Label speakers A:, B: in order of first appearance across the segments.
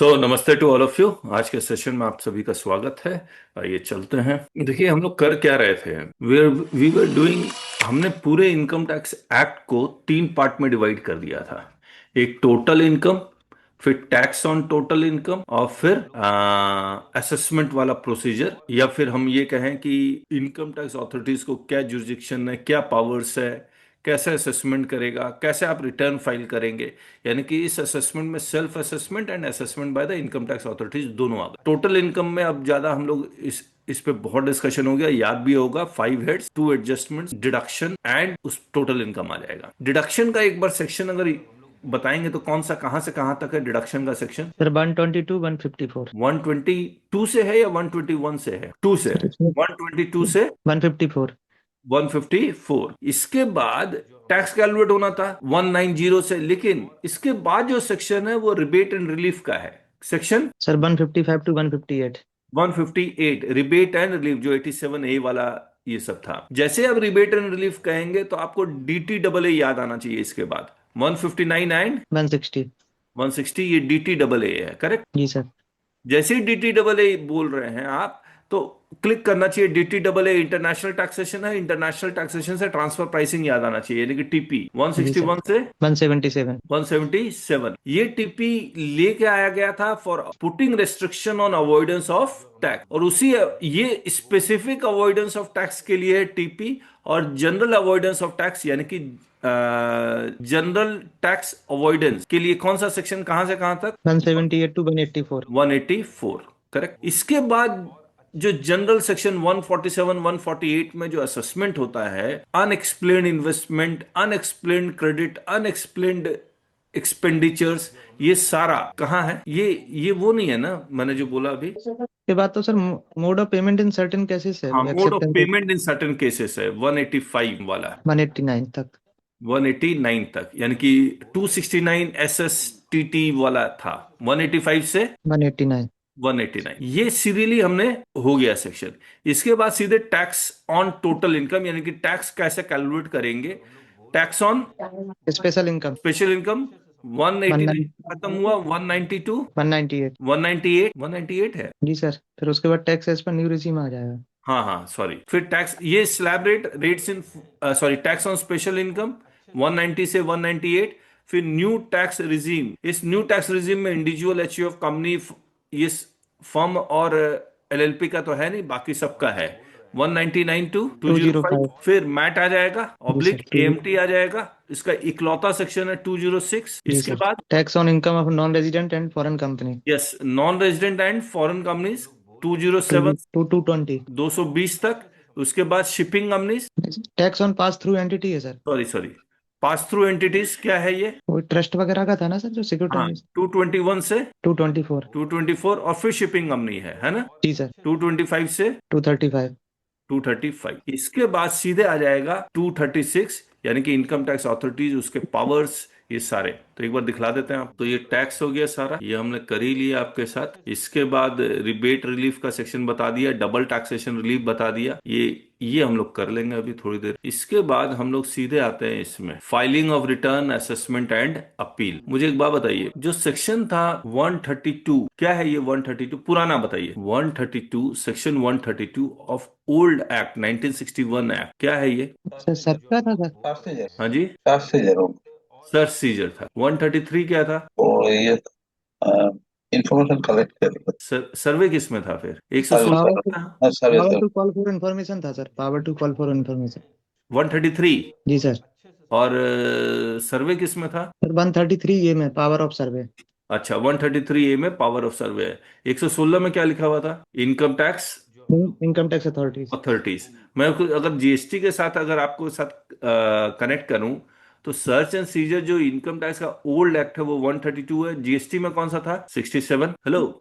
A: नमस्ते to all of you. आज के सेशन में आप सभी का स्वागत है। आइए चलते हैं। देखिए हम लोग कर क्या रहे थे। We were doing. हमने पूरे इनकम टैक्स एक्ट को तीन पार्ट में डिवाइड कर दिया था। एक टोटल इनकम, फिर टैक्स ऑन टोटल इनकम, और फिर असेसमेंट वाला प्रोसीजर, या फिर हम ये कहें कि इनकम टैक्स अथॉरिटीज को क्या जुरिस्डिक्शन है, क्या पावर्स है, कैसे असेसमेंट करेगा, कैसे आप रिटर्न फाइल करेंगे। यानी कि इस असेसमेंट में self assessment and assessment by the income tax authorities दोनों आ गए। टोटल इनकम में अब ज्यादा हम लोग इस पे बहुत डिस्कशन हो गया, याद भी होगा। 5 हेड्स, 2 एडजस्टमेंट्स, डिडक्शन एंड उस टोटल इनकम आ जाएगा। डिडक्शन का एक बार सेक्शन अगर बताएंगे तो कौन सा, कहां से कहां तक है डिडक्शन का सेक्शन?
B: सर 122 154।
A: 122 से है या 121 से है? टू से
B: सर
A: है।
B: इसमें
A: 122 से
B: 154।
A: 154। इसके बाद टैक्स कैलकुलेट होना था 190 से, लेकिन इसके बाद जो सेक्शन है वो रिबेट एंड रिलीफ का है। Section
B: sir 155 to 158।
A: 158 rebate and relief, जो 87A वाला ये सब था। जैसे अब रिबेट एंड रिलीफ कहेंगे तो आपको डीटी डबल ए याद आना चाहिए। इसके बाद 159 एंड
B: 160।
A: 160, ये डीटी डबल ए है, करेक्ट।
B: जी सर।
A: जैसे ही डीटी डबल ए बोल रहे हैं आप, तो क्लिक करना चाहिए। DT double A international taxation है। इंटरनेशनल टैक्सेशन से ट्रांसफर प्राइसिंग याद आना चाहिए, यानी कि टीपी
B: जी सर।
A: 161 से
B: 177।
A: 177। ये टीपी लेके आया गया था for putting restriction on avoidance of tax, और उसी ये स्पेसिफिक अवॉइडेंस ऑफ टैक्स के लिए है टीपी। और जनरल अवॉइडेंस ऑफ टैक्स, यानी कि जनरल टैक्स अवॉइडेंस के लिए कौन सा सेक्शन, कहां से कहां तक?
B: 178 टू 184।
A: 184, करेक्ट। इसके बाद जो जनरल सेक्शन 147 148 में जो असेसमेंट होता है, unexplained investment, unexplained credit, unexplained expenditures, ये सारा कहाँ है? ये वो नहीं है ना मैंने जो बोला अभी।
B: ये बात तो sir mode of payment in certain cases है,
A: हाँ, mode of
B: acceptance.
A: Payment in certain cases है 185 वाला।
B: 189 तक।
A: 189 तक, यानी कि 269 एस एस टी टी वाला था। 185 से
B: 189।
A: 189, ये सीरियली हमने हो गया सेक्शन। इसके बाद सीधे टैक्स ऑन टोटल इनकम, यानी कि टैक्स कैसे कैलकुलेट करेंगे। Tax on
B: special income.
A: Special income 189 खत्म हुआ। 192,
B: 198।
A: 198, 198 है।
B: जी सर, फिर उसके बाद tax as per new regime आ जाएगा।
A: हाँ हाँ, सॉरी। फिर टैक्स, ये slab rate, rates in, sorry, tax on special income 190 से 198। फिर न्यू टैक्स रिजीम, इस न्यू टैक्स रिजीम में इंडिविजुअल एचयूएफ कंपनी, ये फर्म और एलएलपी का तो है नहीं, बाकी सबका है। 199 टू 205।
B: 205।
A: फिर मैट आ जाएगा,
B: जी
A: ऑब्लिक
B: सर।
A: एएमटी आ जाएगा। इसका इकलौता सेक्शन है 206।
B: जी
A: इसके
B: सर।
A: बाद
B: tax on income of non resident and foreign company.
A: Yes, non resident and foreign companies
B: to
A: 207,
B: to 220।
A: 220 तक। उसके बाद shipping companies,
B: tax on pass through entity है sir.
A: Sorry sorry, pass through entities क्या है ये?
B: वो trust वगैरह का था ना सर, जो
A: हाँ,
B: सिक्योरिटाइज।
A: 221 से
B: 224।
A: 224, और फिर शिपिंग कंपनी है ना?
B: जी सर।
A: 225 से
B: 235।
A: 235। इसके बाद सीधे आ जाएगा 236, यानी कि इनकम टैक्स अथॉरिटीज, उसके पावर्स, ये सारे। तो एक बार दिखला देते हैं आप। तो ये टैक्स हो गया सारा, ये हमने कर ही लिया आपके साथ। इसके बाद रिबेट रिलीफ का सेक्शन बता दिया, डबल टैक्सेशन रिलीफ बता दिया। ये हम लोग कर लेंगे अभी थोड़ी देर। इसके बाद हम लोग सीधे आते हैं इसमें, filing of return, assessment and appeal. मुझे एक बात बताइए, जो सेक्शन था 132, क्या है ये 132? पुराना बताइए। 132, section 132 of old act 1961 act, क्या है ये?
B: सर सबका था सर।
A: हाँ जी,
C: सात से जरूर।
A: सर्च सीजर था। 133 क्या था?
C: और ये इंफॉर्मेशन कलेक्ट करेगा।
A: सर्वे किस में था फिर?
C: सर्विस
A: 116
B: पावर
A: में
B: टू
A: था।
C: Service
B: power to call for information था sir, power to call for information.
A: 133।
B: जी सर।
A: और सर्वे किस में था?
B: सर 133 ये में पावर ऑफ सर्वे।
A: अच्छा, 133A में पावर ऑफ सर्वे है। 116 में क्या लिखा हुआ था? Income tax
B: income tax authorities.
A: Authorities. अगर जीएसटी के साथ, अगर आपको साथ कनेक्ट करूं, तो सर्च एंड सीजर जो इनकम टैक्स का ओल्ड एक्ट है वो 132 है। जीएसटी में कौन सा था? 67। हेलो,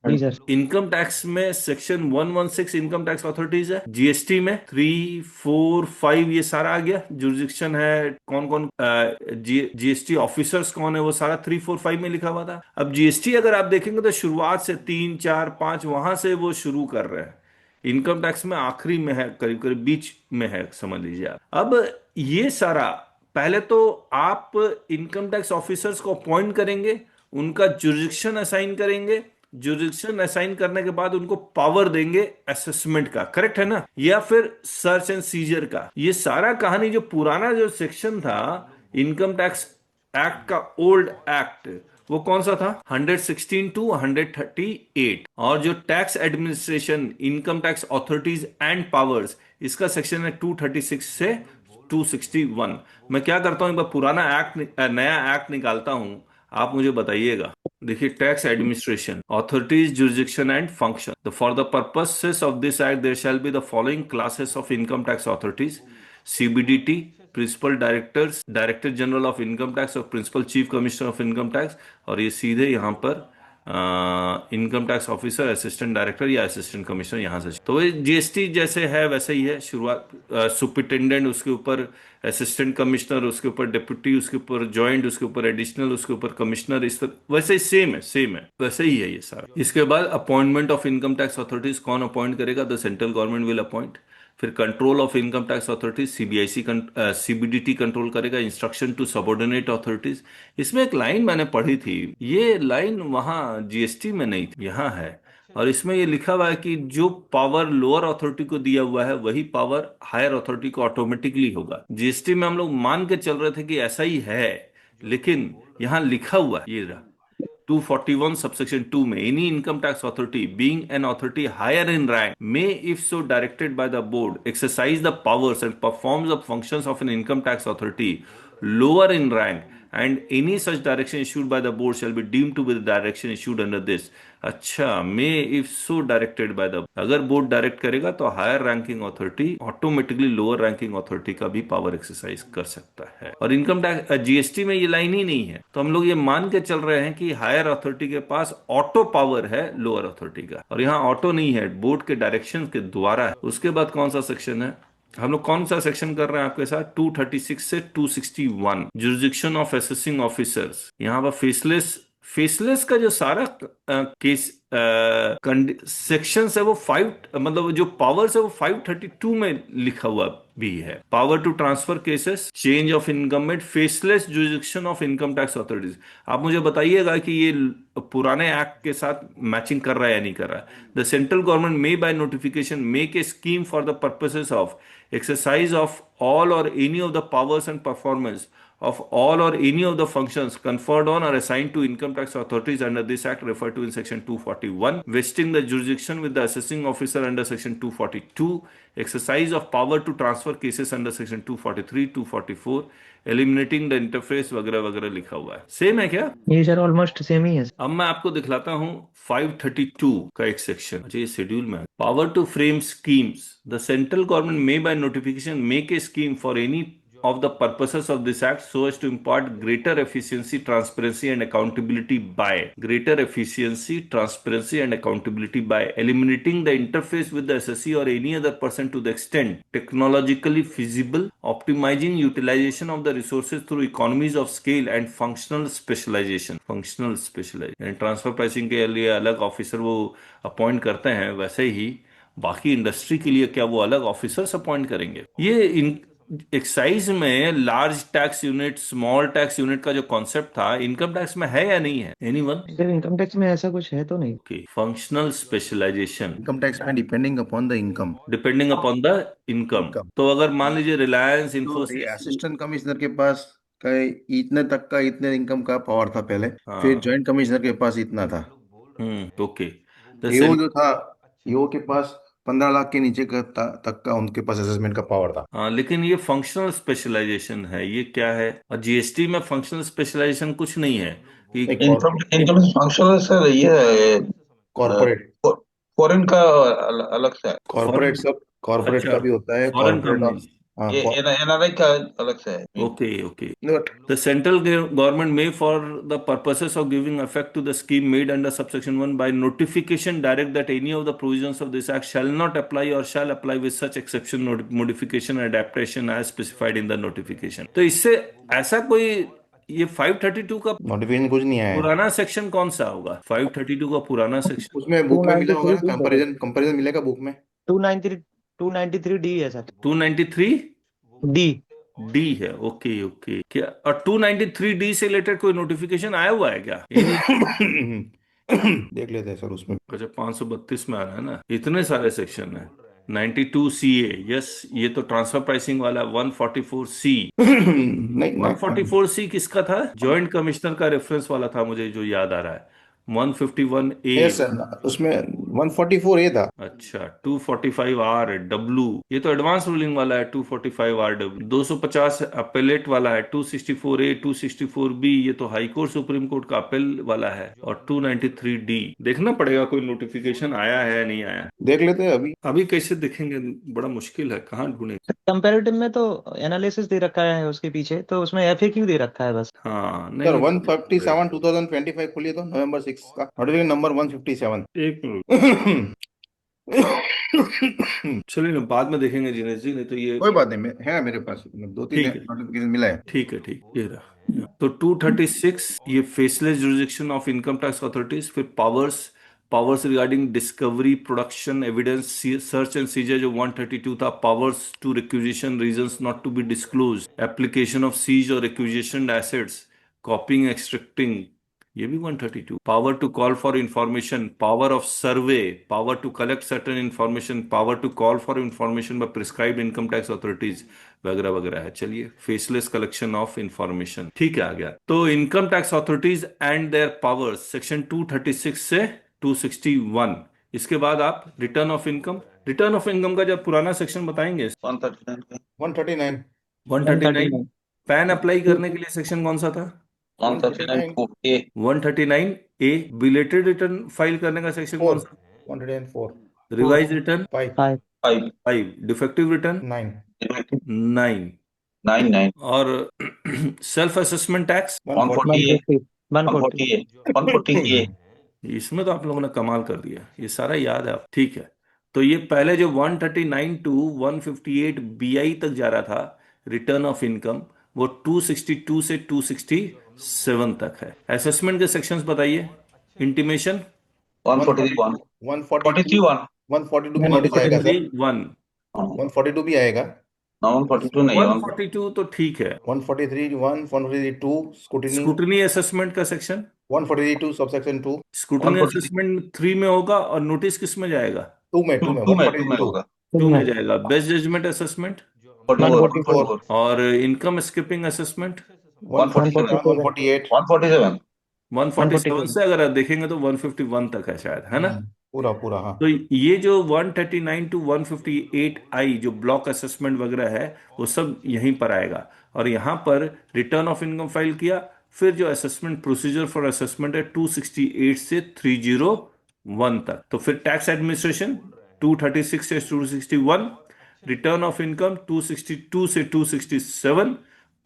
B: जी सर।
A: इनकम टैक्स में सेक्शन 116 इनकम टैक्स अथॉरिटीज है। जीएसटी में 3, 4, 5 ये सारा आ गया। जुरिस्डिक्शन है, कौन कौन जीएसटी ऑफिसर्स कौन है, वो सारा 3, 4, 5 में लिखा हुआ था। अब जीएसटी अगर आप देखेंगे तो शुरुआत से 3, 4, 5 वहां से वो शुरू कर रहे हैं। इनकम टैक्स में आखिरी में है, करीब करीब बीच में है, समझ लीजिए आप। अब ये सारा, पहले तो आप इनकम टैक्स ऑफिसर्स को अपॉइंट करेंगे, उनका जुरिडिक्शन असाइन करेंगे, जुरिडिक्शन असाइन करने के बाद उनको पावर देंगे असेसमेंट का, करेक्ट है ना, या फिर सर्च एंड सीजर का। ये सारा कहानी जो पुराना जो सेक्शन था इनकम टैक्स एक्ट का, ओल्ड एक्ट, वो कौन सा था? 116 टू 138। और जो tax administration, income tax authorities and powers, इसका सेक्शन है 236 से 261। मैं क्या करता हूं, एक बार पुराना एक्ट, नया एक्ट निकालता हूं, आप मुझे बताइएगा। देखिए, tax administration authorities jurisdiction and function, for the purposes of this act there shall be the following classes of income tax authorities: CBDT, principal directors, director general of income tax और principal chief commissioner of income tax. और ये सीधे यहाँ पर income tax officer, assistant director या assistant commissioner, यहाँ से। तो ये जीएसटी जैसे है वैसे ही है, शुरुआत सुपरिटेंडेंट, उसके ऊपर असिस्टेंट कमिश्नर, उसके ऊपर डिप्यूटी, उसके ऊपर जॉइंट, उसके ऊपर एडिशनल, उसके ऊपर कमिश्नर, इस तरह वैसे ही सेम है, वैसे ही है ये सारा। इसके बाद appointment of income tax authorities, कौन अपॉइंट करेगा? The central government will appoint. फिर control of income tax authorities, CBIC, CBDT control करेगा। इंस्ट्रक्शन टू सबऑर्डिनेट अथॉरिटीज, इसमें एक लाइन मैंने पढ़ी थी, ये लाइन वहां जीएसटी में नहीं थी, यहाँ है। और इसमें ये लिखा हुआ है कि जो पावर लोअर अथॉरिटी को दिया हुआ है वही पावर हायर अथॉरिटी को ऑटोमेटिकली होगा। जीएसटी में हम लोग मान के चल रहे थे कि ऐसा ही है, लेकिन यहाँ लिखा हुआ है, ये रहा 241 subsection 2 में, any income tax authority being an authority higher in rank may, if so directed by the board, exercise the powers and performs the functions of an income tax authority lower in rank, and any such direction issued by the board shall be deemed to be the direction issued under this। अच्छा, may if so directed by the, अगर board direct करेगा तो higher ranking authority automatically lower ranking authority का भी power exercise कर सकता है। और इनकम टैक्स जीएसटी में ये लाइन ही नहीं है, तो हम लोग ये मान के चल रहे हैं कि हायर अथॉरिटी के पास ऑटो पावर है लोअर अथॉरिटी का, और यहाँ ऑटो नहीं है, बोर्ड के डायरेक्शन के द्वारा है। उसके बाद कौन सा सेक्शन है, हम लोग कौन सा सेक्शन कर रहे हैं आपके साथ? 236 से 261, जुरिडिक्शन ऑफ असेसिंग ऑफिसर्स। यहाँ पर फेसलेस का जो सारा केस सेक्शंस है वो 5, मतलब जो पावर्स है वो 532 में लिखा हुआ भी है। Power to transfer cases, change of incumbent, faceless jurisdiction of income tax authorities. आप मुझे बताइएगा कि ये पुराने एक्ट के साथ मैचिंग कर रहा है या नहीं कर रहा है। The central government may by notification make a scheme for the purposes of exercise of all or any of the powers and performance of all or any of the functions conferred on or assigned to income tax authorities under this act referred to in section 241, vesting the jurisdiction with the assessing officer under section 242, exercise of power to transfer cases under section 243, 244, eliminating the interface वगैरह वगैरह लिखा हुआ है। Same है क्या?
B: ये sir almost same ही है।
A: अब मैं आपको दिखलाता हूं 532 का एक सेक्शन। अच्छा, ये शेड्यूल में, power to frame schemes, the central government may by notification make a scheme for any of the purposes of this act so as to impart greater efficiency, transparency and accountability by eliminating the interface with the assessee or any other person to the extent technologically feasible, optimizing utilization of the resources through economies of scale and functional specialization यानी transfer pricing के लिए अलग officer वो appoint करते हैं, वैसे ही बाकी industry के लिए क्या वो अलग ऑफिसर्स अपॉइंट करेंगे। ये एक्साइज में large tax unit, small tax unit का जो कॉन्सेप्ट था इनकम टैक्स में है या नहीं है? एनीवन?
B: सर इनकम टैक्स में ऐसा कुछ है तो नहीं।
A: Okay, functional specialisation
D: income tax में depending upon the income,
A: depending upon the income. तो अगर मान लीजिए रिलायंस,
D: तो
A: इन्फोसिस,
D: असिस्टेंट कमिश्नर के पास का इतने तक का इतने इनकम का पावर था पहले,
A: हाँ।
D: फिर जॉइंट कमिश्नर के पास इतना था,
A: ओके,
D: ईओ जो था, ईओ के पास 15 लाख के नीचे का तक का उनके पास असेसमेंट का पावर था।
A: हाँ, लेकिन ये फंक्शनल स्पेशलाइजेशन है, ये क्या है? और जीएसटी में फंक्शनल स्पेशलाइजेशन कुछ नहीं है कि
C: इनकम फंक्शनल सर ये
D: कॉर्पोरेट,
C: फॉरेन का अलग से है।
D: कॉर्पोरेट सब कॉर्पोरेट
A: अच्छा,
D: का भी होता है,
A: फॉरेन
D: कॉर्पोरेट
A: कंपनीज।
D: हाँ,
C: ये एनआरआई का अलग से है।
A: Okay okay.
D: But
A: The central government may, for the purposes of giving effect to the scheme made under subsection 1, by notification direct that any of the provisions of this act shall not apply or shall apply with such exception, modification and adaptation as specified in the notification। तो इससे ऐसा कोई, ये 532 का
D: notification कुछ नहीं आया है।
A: पुराना सेक्शन कौन सा होगा? 532 का पुराना सेक्शन
D: उसमें बुक में मिला होगा ना,
B: 293
D: कंपैरिजन मिलेगा बुक में।
B: 293 293 डी है सर।
A: 293
B: डी
A: डी है, ओके ओके। क्या और 293 डी से रिलेटेड कोई नोटिफिकेशन आया हुआ है क्या?
D: देख लेते हैं सर उसमें।
A: अच्छा, 532 में आ रहा है ना, इतने सारे सेक्शन है। 92 CA, यस, ये तो ट्रांसफर प्राइसिंग वाला। 144C,
D: नहीं नहीं
A: 144C किसका था? जॉइंट कमिश्नर का रेफरेंस वाला था, मुझे जो याद आ रहा है। 151A,
D: यस सर, उसमें 144 ए था।
A: अच्छा। 245R W, ये तो एडवांस रूलिंग वाला है। 245RW 250 अपेलेट वाला है। 264A, 264B, ये तो हाई कोर्ट सुप्रीम कोर्ट का अपील वाला है। और 293D, देखना पड़ेगा कोई नोटिफिकेशन आया है या नहीं आया।
D: देख लेते हैं अभी।
A: अभी कैसे देखेंगे, बड़ा मुश्किल है, कहाँ ढूंढेंगे।
B: कंपैरेटिव में तो एनालिसिस दे रखा है उसके पीछे, तो उसमें एफएक्यू दे रखा है बस।
A: हाँ
D: सर
A: नहीं,
D: 157 2025 खोलिए तो नवंबर 6 का नोटिफिकेशन नंबर 157।
A: एक मिनट, चलिए ना, बाद में देखेंगे जिनेश जी, नहीं तो ये।
D: कोई बात नहीं, है मेरे पास 2-3
A: ठीक है,
D: नोटिफिकेशन मिला है।
A: ठीक है, ठीक, ये रहा। तो 236 ये faceless jurisdiction of income tax authorities. फिर powers, powers regarding discovery, production, evidence, search and seizure जो 132 था। Powers to requisition, reasons not to be disclose, application of seized और रिक्विजिशन एसेट्स, कॉपिंग, एक्सट्रैक्टिंग, ये भी 132। Power to call for information, power of survey, power to collect certain information, power to call for information by prescribed income tax authorities, वगैरह वगैरह है। चलिए, faceless collection of information, ठीक है, आ गया। तो income tax authorities and there powers, section 236 से 261। इसके बाद आप return of income, return of income का जब पुराना सेक्शन बताएंगे।
C: 139
D: 139
A: 139,
B: 139।
A: पैन अप्लाई करने के लिए सेक्शन कौन सा था?
C: 139 ए
A: 139A, बिलेटेड रिटर्न फाइल करने का सेक्शन कौन
D: 4
A: सा?
D: 104
A: रिवाइज रिटर्न
D: 5
B: 5।
C: 5
A: 5, डिफेक्टिव रिटर्न
D: 9
A: 9,
C: 99
A: और सेल्फ असेसमेंट टैक्स
C: 148
B: 140। 140।
C: 148 140 ए
A: इसमें तो आप लोगों ने कमाल कर दिया, ये सारा याद है आप, ठीक है। तो ये पहले जो 139 टू 158 BI तक जा रहा था रिटर्न ऑफ इनकम, वो 262 से 267 तक है। असेसमेंट के सेक्शंस बताइए। इंटीमेशन
C: 143 1
D: 142
C: 43 1
D: 142 भी नोटिस आएगा सर।
A: 141,
D: 142 भी आएगा।
C: ना 142 नहीं
A: 142 तो ठीक है।
D: 143 1 142 स्कूटनी।
A: स्कूटनी असेसमेंट का सेक्शन,
D: 142 सबसेक्शन 2।
A: स्कूटनी
C: 143
A: असेसमेंट 3 में होगा, और नोटिस किस में जाएगा?
D: 2 में
C: 2 में
D: 142
C: होगा
A: 2 में
B: 2
A: जाएगा। बेस्ट जजमेंट असेसमेंट,
C: 44
D: 144
C: 144
A: और इनकम स्किपिंग असेसमेंट
C: 147
D: 147 148।
C: 147
A: 147 से अगर आप देखेंगे तो 151 तक है शायद, है ना?
D: पूरा पूरा हाँ।
A: तो ये जो 139 टू 158 आई जो ब्लॉक असेसमेंट वगैरह है, वो सब यहीं पर आएगा। और यहां पर रिटर्न ऑफ इनकम फाइल किया। फिर जो असेसमेंट प्रोसीजर फॉर असेसमेंट है 268 से 301 तक। तो फिर टैक्स एडमिनिस्ट्रेशन 236 से 261, रिटर्न ऑफ इनकम 262 से 267,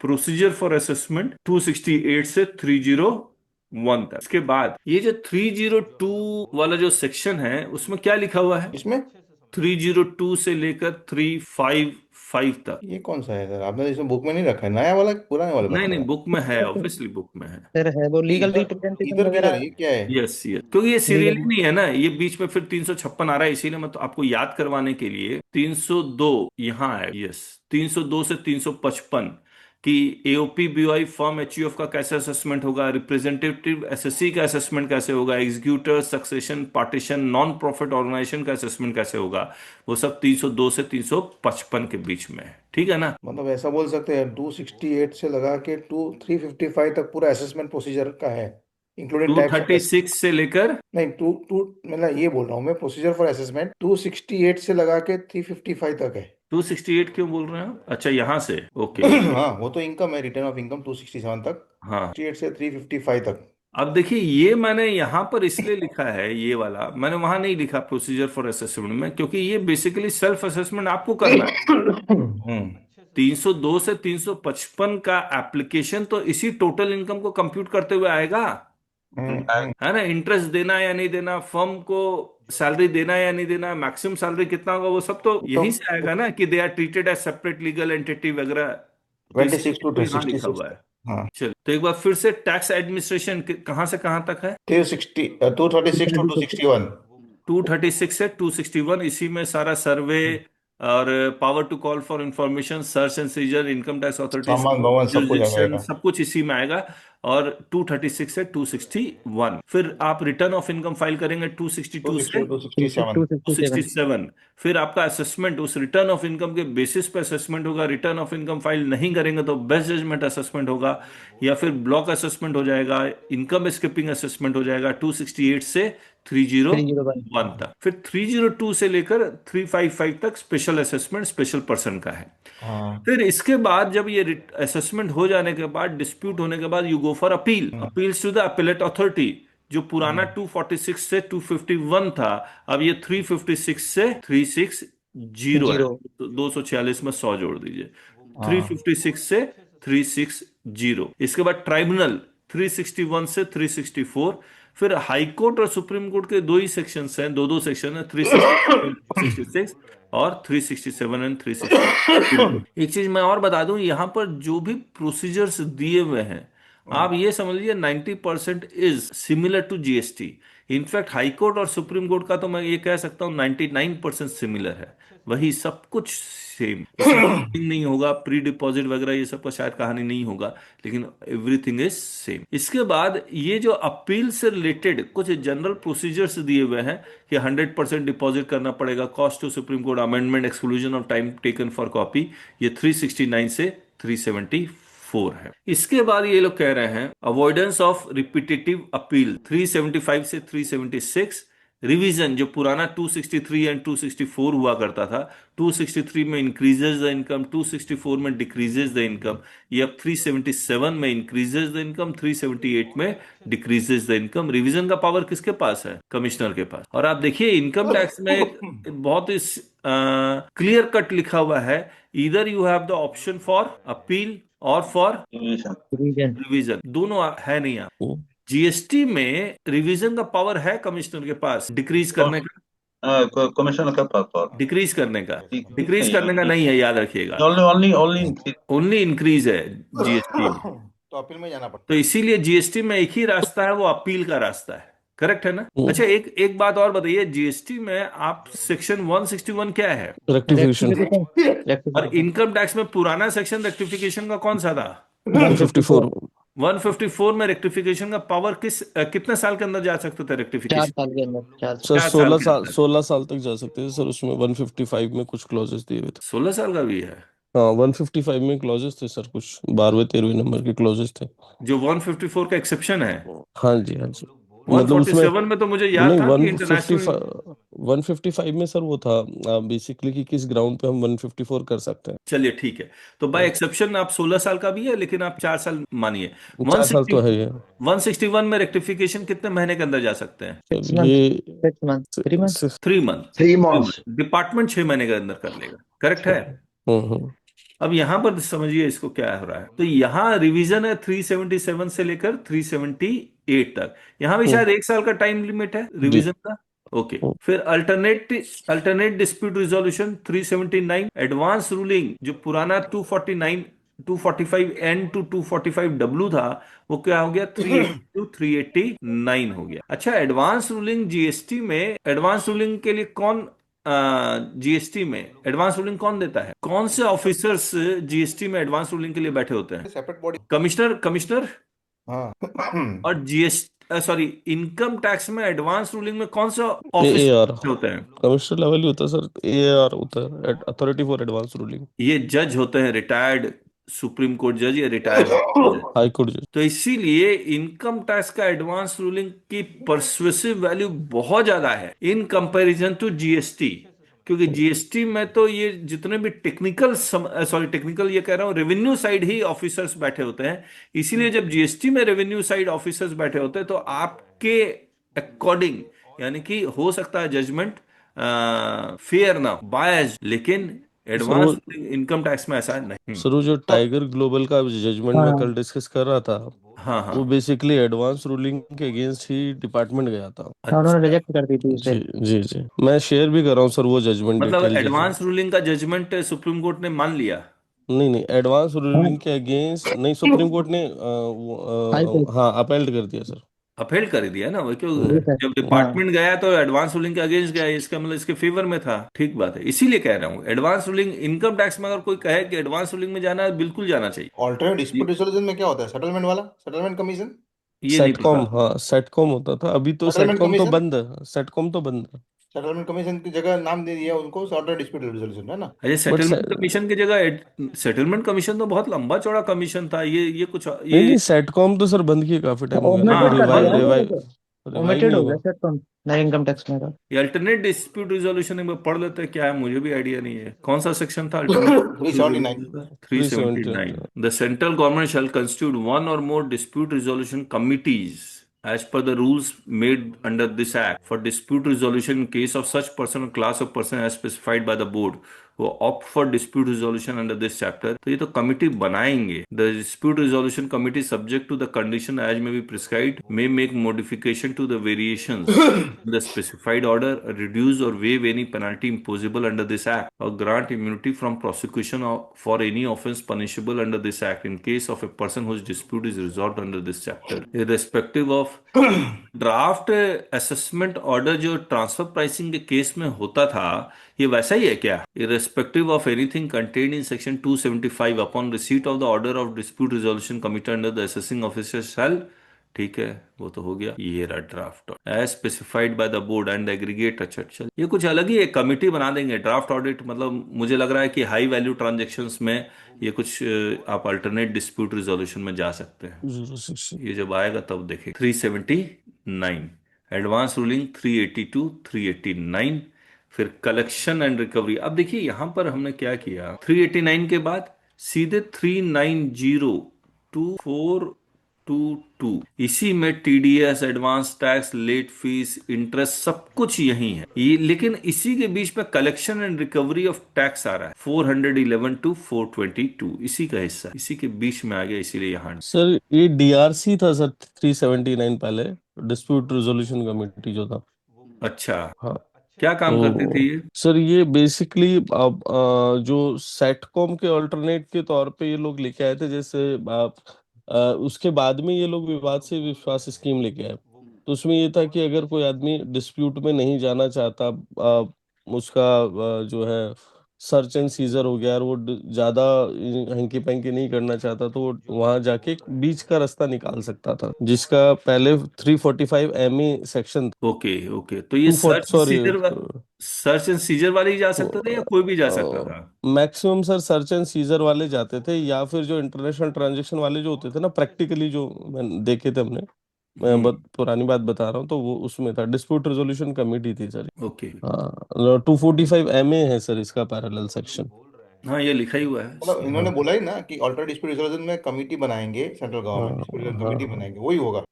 A: प्रोसीजर फॉर असेसमेंट 268 से 301 तक। इसके बाद ये जो 302 वाला जो सेक्शन है, उसमें क्या लिखा हुआ है?
D: इसमें
A: 302 से लेकर 355 तक।
D: ये कौन सा है सर? आपने इसमें बुक में नहीं रखा है, नया वाला पुराने वाला
A: नहीं
D: बता
A: नहीं,
D: रहा
A: बुक में है, ऑब्वियसली बुक में है।
B: फिर है वो
D: है?
B: लीगल
D: इधर
B: रिप्रेजेंटेशन
D: इधर किधर
B: वगैरह।
D: है? ये क्या है?
A: यस यस, क्योंकि ये सीरियल ही
B: लीगल।
A: नहीं है ना, ये बीच में फिर 356 आ रहा है, इसीलिए मैं तो आपको याद करवाने के लिए 302 यहाँ है। यस, 302 से 355 कि एओपी बीओआई फर्म एचयूएफ का कैसे असेसमेंट होगा, रिप्रेजेंटेटिव एसएससी का असेसमेंट कैसे होगा, executor succession partition non profit organisation का असेसमेंट कैसे होगा, वो सब 302 से 355 के बीच में है, ठीक है ना?
D: मतलब ऐसा बोल सकते हैं 268 से लगा के 355 तक पूरा असेसमेंट प्रोसीजर का है, इंक्लूडिंग टाइप्स ऑफ।
A: 236 से लेकर,
D: नहीं, टू टू मतलब ये बोल रहा हूँ मैं, प्रोसीजर फॉर असेसमेंट 268 से लगा के 355 तक है।
A: 268 क्यों बोल रहे हैं आप? अच्छा, यहां से, ओके।
D: हाँ, वो तो इनकम है, रिटर्न ऑफ इनकम 267 तक,
A: हाँ,
D: 68 से 355 तक।
A: अब देखिए, ये मैंने यहां पर इसलिए लिखा है, ये वाला मैंने वहां नहीं लिखा प्रोसीजर फॉर असेसमेंट में, क्योंकि ये बेसिकली सेल्फ असेसमेंट आपको करना है। 302 से 355 का एप्लीकेशन तो इसी टोटल इनकम को कंप्यूट करते हुए आएगा, है ना? इंटरेस्ट देना है या नहीं देना, फर्म को सैलरी देना है या नहीं देना, मैक्सिमम सैलरी कितना होगा, वो सब तो यहीं से आएगा ना, कि they are treated as separate legal entity वगैरह। तो
D: 26
A: इसीलिए
D: टू
A: तो यहाँ लिखा
D: 66।
A: हुआ है।
D: हाँ,
A: चलिए, तो एक बार फिर से टैक्स एडमिनिस्ट्रेशन कहां से कहां तक है?
D: 260 236 टू 261।
A: 236 से 261, इसी में सारा सर्वे, और power to call for information, search and seizure, income tax authority,
D: सामान भवन सब कुछ आ जाएगा।
A: सब कुछ इसी में आएगा। और 236 से 261, फिर आप रिटर्न ऑफ इनकम फाइल करेंगे 262 से
D: 267
A: 267। फिर आपका असेसमेंट उस रिटर्न ऑफ इनकम के बेसिस पे असेसमेंट होगा। रिटर्न ऑफ इनकम फाइल नहीं करेंगे तो बेस्ट जजमेंट असेसमेंट होगा, या फिर ब्लॉक असेसमेंट हो जाएगा, इनकम स्किपिंग असेसमेंट हो जाएगा 268 से 301 तक। फिर 302 से लेकर 355 तक स्पेशल असेसमेंट स्पेशल पर्सन का है।
D: हाँ
A: फिर इसके बाद जब ये असेसमेंट हो जाने के बाद, डिस्प्यूट होने के बाद, you go for appeal, appeals to the appellate authority. जो पुराना 246 से 251 था, अब ये 356 से 360 है, तो 246 में 100 जोड़ दीजिए, 356 से 360। इसके बाद ट्राइब्यूनल 361 से 364। फिर हाई कोर्ट और सुप्रीम कोर्ट के दो ही सेक्शंस हैं, दो सेक्शन है, 366 और 367 एंड 360। एक चीज मैं और बता दूं, यहां पर जो भी प्रोसीजर्स दिए हुए हैं, आप ये समझ लीजिए 90% is similar to GST. In fact high court और सुप्रीम कोर्ट का तो मैं ये कह सकता हूँ 99% सिमिलर है, वही सब कुछ सेम। नहीं होगा, प्री डिपॉजिट वगैरह ये सब का शायद कहानी नहीं होगा, लेकिन एवरीथिंग इज सेम। इसके बाद ये जो अपील से रिलेटेड कुछ जनरल प्रोसीजर्स दिए हुए हैं कि 100% डिपॉजिट करना पड़ेगा, cost to supreme court amendment, exclusion of time taken for copy, ये 369 से 374 है। इसके बाद ये लोग कह रहे हैं अवॉइडेंस ऑफ रिपीटेटिव अपील 375 से 376। रिवीजन जो पुराना 263 एंड 264 हुआ करता था, 263 में इंक्रीजेज द इनकम, 264 में डिक्रीजेज द इनकम, ये अब 377 में इंक्रीजेज द इनकम, 378 में डिक्रीजेज द इनकम। रिवीजन का पावर किसके पास है? कमिश्नर के पास। और आप देखिए इनकम टैक्स में एक बहुत ही क्लियर कट लिखा हुआ है, either you have the option for appeal और फॉर रिवीजन, दोनों है नहीं। आप जीएसटी में रिवीजन का पावर है कमिश्नर के पास, डिक्रीज करने का,
C: कमिश्नर का पावर,
A: डिक्रीज करने का, डिक्रीज करने का नहीं है, याद रखिएगा, ओनली इंक्रीज है जीएसटी में।
D: तो अपील में जाना पड़ता
A: तो इसीलिए जीएसटी में एक ही रास्ता है, वो अपील का रास्ता है। करेक्ट है ना? अच्छा, एक बात और बताइए, जीएसटी में आप सेक्शन 161 क्या है?
E: रेक्टिफिकेशन।
A: और इनकम टैक्स में पुराना सेक्शन रेक्टिफिकेशन का कौन सा था?
E: 154।
A: 154 में रेक्टिफिकेशन का पावर कितने साल के अंदर जा सकते थे
E: 4
A: रेक्टिफिकेशन?
E: साल के अंदर।
A: चार
E: सर
A: साल
E: 16
A: के
E: साल
A: अंदर।
E: 16 साल तक जा सकते थे सर, उसमें 155 में कुछ क्लॉजेस दिए हुए थे।
A: 16 साल का भी है?
E: हाँ 155 में क्लॉजेस थे सर, कुछ 12वें 13वें नंबर के क्लॉजेस थे।
A: जो 154 का एक्सेप्शन है।
E: हाँ जी हाँ जी, मतलब उसमें
A: 147 में तो मुझे याद
E: नहीं,
A: था कि इंटरनेशनल
E: 155 में सर वो था बेसिकली कि किस ग्राउंड पे हम 154 कर सकते हैं।
A: चलिए ठीक है, तो बाय एक्सेप्शन आप 16 साल का भी है, लेकिन आप 4 साल मानिए।
E: 4 साल तो है ये
A: 161 में रेक्टिफिकेशन कितने महीने के अंदर जा सकते हैं?
E: सर। ये
B: 6 months, 3 months,
A: 3 month.
F: 3 months.
A: Department 6 महीने के अंदर कर लेगा। करेक्ट है?
E: हम्म।
A: अब यहां पर समझिए इसको क्या हो रहा है। तो यहां रिवीजन है 377 से लेकर 378 तक, यहां भी शायद 1 साल का टाइम लिमिट है रिवीजन का। ओके, फिर alternate dispute resolution 379। Advance ruling जो पुराना 249 245 एन टू 245 डब्ल्यू था, वो क्या हो गया 382 टू 389 हो गया। अच्छा, एडवांस रूलिंग जीएसटी में, एडवांस रूलिंग के लिए कौन जीएसटी में एडवांस रूलिंग कौन देता है? कौन से ऑफिसर्स जीएसटी में एडवांस रूलिंग के लिए बैठे होते हैं?
D: Separate body.
A: कमिश्नर
D: हाँ
A: और सॉरी, इनकम टैक्स में एडवांस रूलिंग में कौन सा
E: AAR
A: ऑफिसर होते हैं?
E: कमिश्नर लेवल ही होता है सर, AAR होता है, अथॉरिटी फॉर एडवांस रूलिंग।
A: ये जज होते हैं, रिटायर्ड सुप्रीम कोर्ट जज या रिटायर्ड
E: हाई कोर्ट जज।
A: तो इसीलिए इनकम टैक्स का एडवांस रूलिंग की परसुएसिव वैल्यू बहुत ज्यादा है इन कंपैरिजन टू जीएसटी, क्योंकि जीएसटी में तो ये जितने भी टेक्निकल ये कह रहा हूं, रेवेन्यू साइड ही ऑफिसर्स बैठे होते हैं। इसीलिए जब जीएसटी में रेवेन्यू साइड ऑफिसर्स बैठे होते हैं, तो आपके अकॉर्डिंग, यानी कि हो सकता है जजमेंट फेयर ना, बायस, लेकिन एडवांस इनकम टैक्स में ऐसा नहीं।
E: सर वो जो टाइगर ग्लोबल का जजमेंट में कल डिस्कस कर रहा था,
A: हाँ हाँ,
E: वो बेसिकली एडवांस रूलिंग के अगेंस्ट ही डिपार्टमेंट गया था।
B: उन्होंने रिजेक्ट कर दी थी
E: जी
B: उसे।
E: जी जी, मैं शेयर भी कर रहा हूँ सर वो जजमेंट
A: मतलब
E: डिटेल
A: एडवांस रूलिंग का जजमेंट सुप्रीम कोर्ट ने मान लिया?
E: नहीं, एडवांस रूलिंग के अगेंस्ट नहीं, सुप्रीम कोर्ट ने
B: हाई कोर्ट।
E: हाँ अपेल्ड कर दिया सर।
A: अपहेल्ड कर दिया ना वो, क्यों?
B: जी सर।
A: जब
B: हाँ।
A: डिपार्टमेंट गया तो एडवांस रूलिंग के अगेंस्ट गया, इसका मतलब इसके फेवर में था। ठीक बात है, इसीलिए कह रहा हूँ एडवांस रूलिंग इनकम टैक्स में अगर कोई कहे कि एडवांस रूलिंग में जाना है, बिल्कुल जाना चाहिए।
D: ऑल्टरनेट डिस्प्यूट
A: ये
D: रिजोल्यूशन में क्या होता है? सेटलमेंट वाला, सेटलमेंट कमीशन।
A: ये नहीं
E: सेटकॉम,
A: पता।
E: हाँ सेटकॉम होता था, अभी तो
D: सेटलमेंट
E: सेटकॉम तो
D: कमीशन,
E: बंद है, सेटकॉम तो बंद है।
D: सेटलमेंट कमीशन की जगह नाम दे दिया उनको ऑल्टरनेट डिस्प्यूट रिजोल्यूशन, है ना?
A: अरे
E: बट
A: सेटलमेंट कमीशन की जगह सेटलमेंट कमीशन तो बहुत लंबा चौड़ा कमीशन था, ये कुछ
E: नहीं
A: ये।
E: नहीं, सेटकॉम तो सर बंद किए काफी टाइम हो गया ना, अभी
B: ओमिटेड
A: हाँ
B: कर
A: बंद
B: दिया
A: हो
B: है
A: गया।
B: ना तो,
E: रिवाइव
B: ओमिटेड
E: नहीं
B: हो गया
E: हुआ।
B: सर तो नए इनकम टैक्स में तो।
A: ये अल्टरनेट डिस्प्यूट रिजोल्यूशन में पढ़ लेते हैं क्या है, मुझे भी आइडिया नहीं है कौन सा सेक्शन था alternate
D: 379।
A: Three
E: 379।
A: 79 the central government shall constitute one or more dispute resolution committees as per the rules made under this act for dispute resolution in case of such person or class of person as specified by the board who opt for dispute resolution under this chapter। तो ये तो committee बनाएंगे। The dispute resolution committee subject to the condition as may be prescribed may make modification to the variations in the specified order, reduce or waive any penalty imposable under this act, or grant immunity from prosecution for any offence punishable under this act in case of a person whose dispute is resolved under this chapter, irrespective of। Draft assessment order जो transfer pricing के case में होता था, ये वैसा ही है क्या? irrespective of anything contained in section 275 upon receipt of the order of dispute resolution committee under the assessing officer shall। ठीक है, वो तो हो गया। ये रहा draft as specified by the board and aggregate. अच्छा चल, ये कुछ अलग ही एक कमिटी बना देंगे ड्राफ्ट ऑडिट। मतलब मुझे लग रहा है कि हाई वैल्यू ट्रांजेक्शन्स में ये कुछ आप अल्टरनेट डिस्प्यूट रिजोल्यूशन में जा सकते हैं।
E: 060।
A: ये जब आएगा तब देखें। 379 एडवांस रूलिंग, 382 389, फिर कलेक्शन एंड रिकवरी। अब देखिए यहां पर हमने क्या किया, 389 के बाद सीधे 390 2422, इसी में TDS, advance tax, late fees, interest सब कुछ यही है ये, लेकिन इसी के बीच में collection and recovery of tax आ रहा है 411 टू 422, इसी का हिस्सा इसी के बीच में आ गया, इसीलिए यहाँ।
E: सर ये डीआरसी था सर, 379 पहले, डिस्प्यूट रेजोल्यूशन कमेटी जो था।
A: अच्छा,
E: हाँ।
A: क्या काम करती थी
E: तो
A: ये?
E: सर ये बेसिकली अब जो सेटकॉम के अल्टरनेट के तौर पे ये लोग लेके आए थे, जैसे आप उसके बाद में ये लोग विवाद से विश्वास स्कीम लेके आए। तो उसमें ये था कि अगर कोई आदमी डिस्प्यूट में नहीं जाना चाहता, उसका जो है सर्च एंड सीजर हो गया और वो ज्यादा हंकी पंकी नहीं करना चाहता, तो वो वहां जाके एक बीच का रास्ता निकाल सकता था, जिसका पहले 345 एमए सेक्शन,
A: ओके ओके, तो ये
E: 240 सॉरी,
A: सर्च एंड सीजर वाले ही जा सकते थे या कोई भी जा सकता था?
E: Maximum sir search and scissor वाले जाते थे, या फिर जो इंटरनेशनल ट्रांजैक्शन वाले जो होते थे ना, प्रैक्टिकली जो देखे थे हमने, मैं बहुत पुरानी बात बता रहा हूँ, तो वो उसमें था, डिस्प्यूट रेजोल्यूशन कमेटी थी सर।
A: ओके।
E: हाँ, 245 एमए है सर इसका पैरेलल सेक्शन।
A: हाँ ये लिखा ही हुआ है।
D: मतलब इन्होंने
E: हाँ
D: बोला ही ना कि ऑल्टरनेट डिस्प्यूट रिजोल्यूशन में कमिटी बनाएंगे, सेंट्रल
E: हाँ
D: गवर्नमेंट डिस्प्यूट
E: हाँ
D: कमेटी
E: हाँ।
D: बनाएंगे, वही होगा।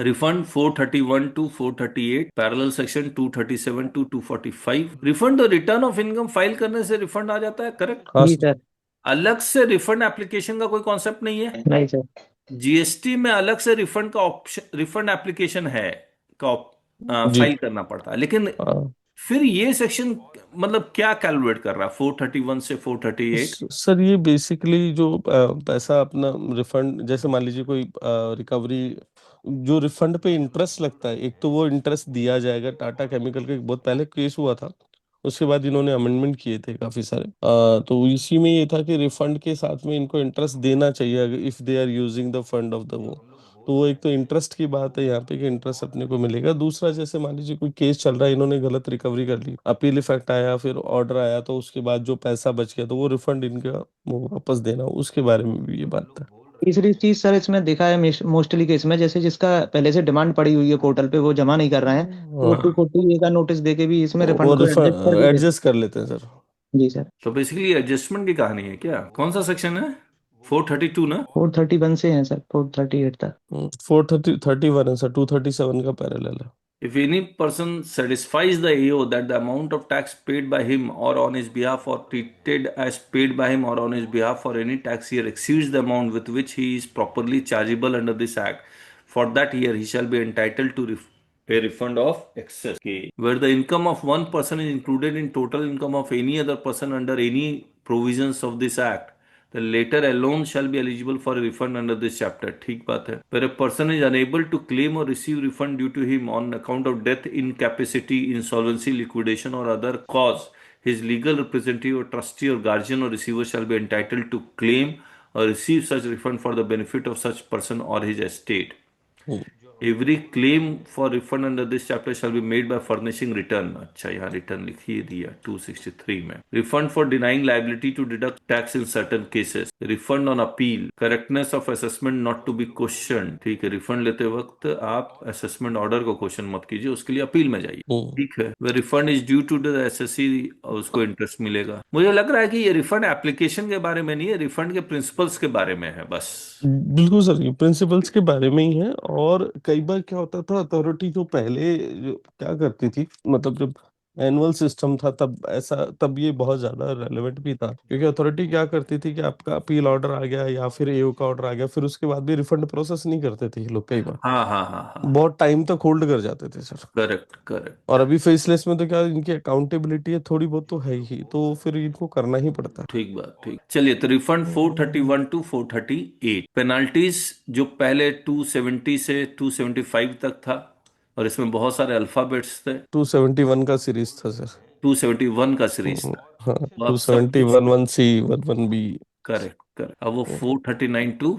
A: Refund 431 to 438, parallel section 237 to 245। Refund और रिटर्न ऑफ इनकम फाइल करने से रिफंड आ जाता है, करेक्ट?
E: हाँ
B: जी
E: सर।
B: सर।
A: अलग से रिफंड एप्लीकेशन का कोई कॉन्सेप्ट नहीं है।
B: नहीं सर।
A: जीएसटी में अलग से रिफंड का ऑप्शन, रिफंड एप्लीकेशन है का
E: जी।
A: फाइल करना पड़ता है, लेकिन
E: हाँ
A: फिर ये सेक्शन मतलब क्या कैलकुलेट कर रहा है 431 से 438?
E: सर ये बेसिकली जो पैसा अपना रिफंड, जैसे मान लीजिए कोई रिकवरी, जो रिफंड पे इंटरेस्ट लगता है, एक तो वो इंटरेस्ट दिया जाएगा। टाटा केमिकल का एक बहुत पहले केस हुआ था, उसके बाद इन्होंने अमेंडमेंट किए थे काफी सारे, तो इसी में ये था कि रिफंड के साथ में इनको इंटरेस्ट देना चाहिए, अगर if they are using the fund of the वो। तो वो एक तो इंटरेस्ट की बात है यहाँ पे कि इंटरेस्ट अपने को मिलेगा। दूसरा, जैसे मान लीजिए कोई केस चल रहा है, इन्होंने गलत रिकवरी कर ली, अपील इफेक्ट आया, फिर ऑर्डर आया, तो उसके बाद जो पैसा बच गया तो वो रिफंड इनका वो वापस देना, उसके बारे में भी ये बात था।
B: तीसरी चीज सर इसमें देखा है मोस्टली केस में, जैसे जिसका पहले से डिमांड पड़ी हुई है पोर्टल पे, वो जमा नहीं कर रहे हैं, तो वो
E: हाँ,
B: 240 का नोटिस देके भी इसमें
E: वो
B: रिफंड को एडजस्ट कर
E: रिफंड
B: भी देते
E: एडजस्ट कर लेते हैं सर।
B: हैं। जी सर।
A: तो बेसिकली एडजस्टमेंट की कहानी है क्या? कौन सा सेक्शन है? 432 ना?
B: 431 से हैं सर 438 तक।
E: 431 है सर, 237 का पैरेलल है।
A: If any person satisfies the AO that the amount of tax paid by him or on his behalf or treated as paid by him or on his behalf for any tax year exceeds the amount with which he is properly chargeable under this act, for that year he shall be entitled to a refund of excess. Okay. Where the income of one person is included in total income of any other person under any provisions of this act, The later alone shall be eligible for a refund under this chapter. ठीक बात है. Where a person is unable to claim or receive refund due to him on account of death, incapacity, insolvency, liquidation or other cause, his legal representative or trustee or guardian or receiver shall be entitled to claim or receive such refund for the benefit of such person or his estate. Every claim for refund under this chapter shall be made by furnishing return. अच्छा यहाँ return लिखिए दिया 263 में. Refund for denying liability to deduct tax in certain cases. Refund on appeal. Correctness of assessment not to be questioned. ठीक है. Refund लेते वक्त आप assessment order को question मत कीजिए, उसके लिए अपील में जाइए. ठीक है. Where refund is due to the SSC, उसको इंटरेस्ट मिलेगा. मुझे लग रहा है कि ये रिफंड एप्लीकेशन के बारे में नहीं है, रिफंड के प्रिंसिपल्स के बारे में है बस.
E: बिल्कुल सर, ये प्रिंसिपल्स के बारे में ही है। और कई बार क्या होता था, अथॉरिटी जो पहले जो क्या करती थी, मतलब जब एनुअल सिस्टम था तब ये बहुत ज्यादा रेलेवेंट भी था, क्योंकि अथॉरिटी क्या करती थी कि आपका अपील ऑर्डर आ गया या फिर एओ का ऑर्डर आ गया, फिर उसके बाद भी रिफंड प्रोसेस नहीं करते थे ये लोग। कई बार
A: हाँ.
E: बहुत टाइम तक होल्ड कर जाते थे सर।
A: करेक्ट.
E: और अभी फेसलेस में तो क्या इनकी अकाउंटेबिलिटी है थोड़ी बहुत तो है ही, तो फिर इनको करना ही पड़ता है।
A: ठीक बात. ठीक. चलिए, तो रिफंड 431 टू 438. पेनाल्टीज जो पहले 270 से 275 तक था, और इसमें बहुत सारे अल्फाबेट्स थे.
E: 271 का सीरीज था सर।
A: 271 का सीरीज था.
E: हाँ,
A: तो अब सब
E: 271 1C 11B।
A: करेक्ट. अब वो 439 टू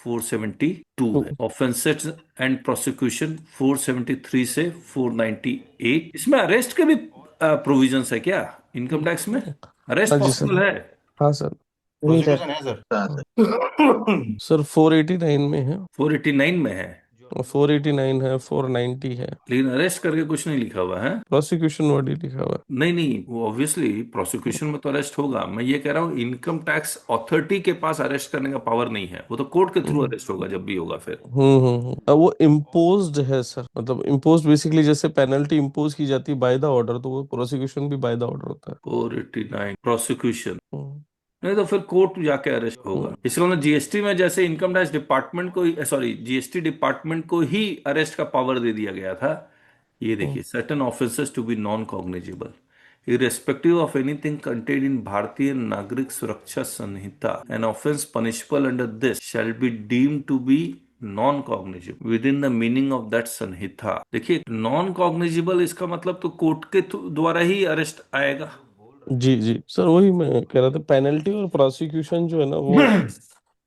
A: 472 है. ऑफेंसेस एंड प्रोसिक्यूशन 473 से 498. इसमें अरेस्ट के भी प्रोविजंस है क्या इनकम टैक्स में? अरेस्ट
E: हाँ जी सर।
A: पॉसिबल है?
E: हाँ सर।
B: नहीं सर,
D: प्रोसिक्यूशन है सर.
E: सर 489 में है,
A: 489 में है,
E: 489 है, 490 है।
A: लेकिन अरेस्ट करके कुछ नहीं लिखा हुआ है.
E: प्रोसिक्यूशन वर्ड ही लिखा हुआ है।
A: नहीं, वो ऑब्वियसली प्रोसिक्यूशन में तो अरेस्ट होगा. मैं ये कह रहा हूँ इनकम टैक्स अथॉरिटी के पास अरेस्ट करने का पावर नहीं है, वो तो कोर्ट के थ्रू अरेस्ट होगा जब भी होगा फिर.
E: अब वो इम्पोज्ड है सर, मतलब इम्पोज बेसिकली जैसे पेनल्टी इम्पोज की जाती है बाय द ऑर्डर, तो वो प्रोसिक्यूशन भी बाय द ऑर्डर होता है।
A: 489 प्रोसिक्यूशन.
E: हम्म।
A: नहीं तो फिर कोर्ट जाके अरेस्ट होगा. इसका मतलब जीएसटी में जैसे इनकम टैक्स डिपार्टमेंट को, जीएसटी डिपार्टमेंट को ही अरेस्ट का पावर दे दिया गया था. ये देखिए, certain offences to be non cognizable irrespective of anything contained in Bharatiya Nagarik Suraksha Sanhita. An offense punishable under this shall be deemed to be non cognizable within the meaning of that संहिता. देखिए, non cognizable इसका मतलब तो court के द्वारा ही arrest आएगा.
E: जी sir, वही मैं कह रहा था, पेनल्टी और प्रोसिक्यूशन जो है ना वो